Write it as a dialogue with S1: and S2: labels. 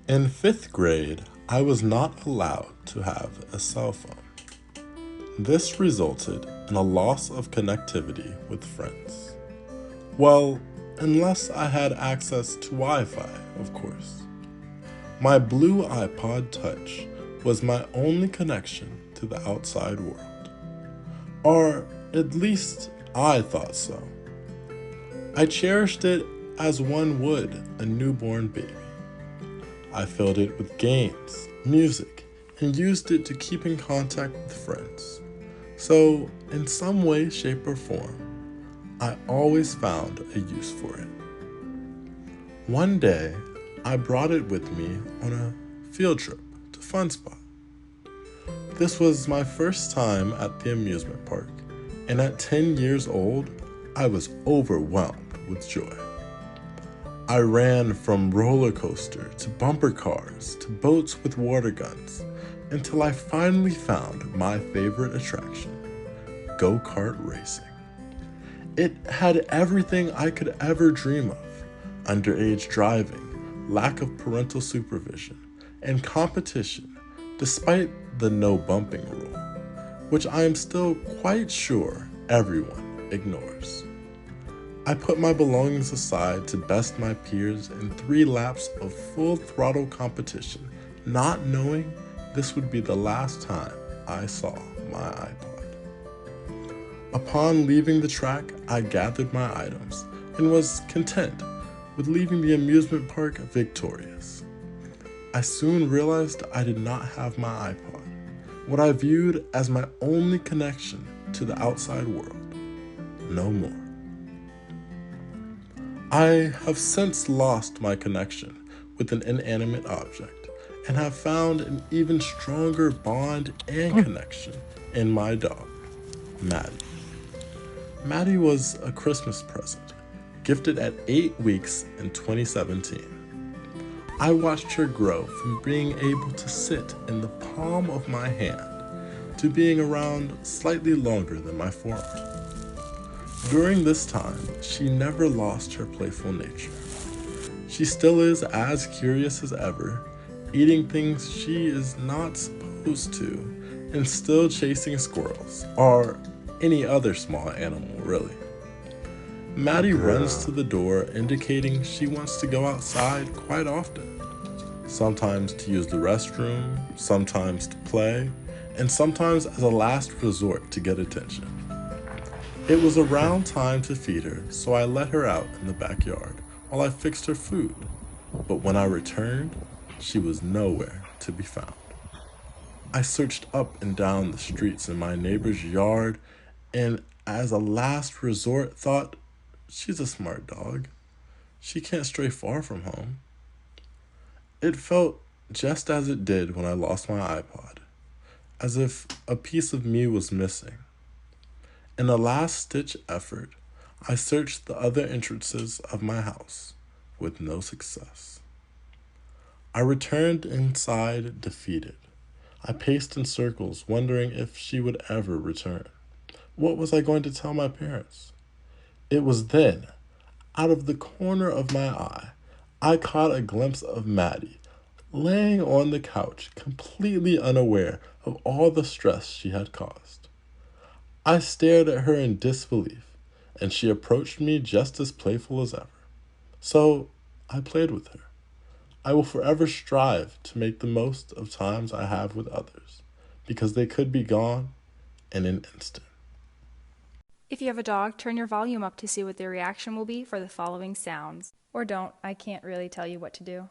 S1: In 5th grade, I was not allowed to have a cell phone. This resulted in a loss of connectivity with friends. Well, unless I had access to Wi-Fi, of course. My blue iPod Touch was my only connection to the outside world. Or at least I thought so. I cherished it as one would a newborn baby. I filled it with games, music, and used it to keep in contact with friends. So, in some way, shape, or form, I always found a use for it. One day, I brought it with me on a field trip to Fun Spot. This was my first time at the amusement park, and at 10 years old, I was overwhelmed with joy. I ran from roller coaster to bumper cars to boats with water guns until I finally found my favorite attraction, go-kart racing. It had everything I could ever dream of: underage driving, lack of parental supervision, and competition despite the no bumping rule, which I am still quite sure everyone ignores. I put my belongings aside to best my peers in 3 laps of full throttle competition, not knowing this would be the last time I saw my iPod. Upon leaving the track, I gathered my items and was content with leaving the amusement park victorious. I soon realized I did not have my iPod, what I viewed as my only connection to the outside world, no more. I have since lost my connection with an inanimate object and have found an even stronger bond and connection in my dog, Maddy. Maddy was a Christmas present, gifted at 8 weeks in 2017. I watched her grow from being able to sit in the palm of my hand to being around slightly longer than my forearm. During this time, she never lost her playful nature. She still is as curious as ever, eating things she is not supposed to, and still chasing squirrels, or any other small animal, really. Maddie runs to the door, indicating she wants to go outside quite often. Sometimes to use the restroom, sometimes to play, and sometimes as a last resort to get attention. It was around time to feed her, so I let her out in the backyard while I fixed her food. But when I returned, she was nowhere to be found. I searched up and down the streets in my neighbor's yard and, as a last resort, thought, she's a smart dog. She can't stray far from home. It felt just as it did when I lost my iPod, as if a piece of me was missing. In a last-ditch effort, I searched the other entrances of my house, with no success. I returned inside defeated. I paced in circles, wondering if she would ever return. What was I going to tell my parents? It was then, out of the corner of my eye, I caught a glimpse of Maddie, laying on the couch, completely unaware of all the stress she had caused. I stared at her in disbelief, and she approached me just as playful as ever. So I played with her. I will forever strive to make the most of times I have with others, because they could be gone in an instant.
S2: If you have a dog, turn your volume up to see what their reaction will be for the following sounds. Or don't, I can't really tell you what to do.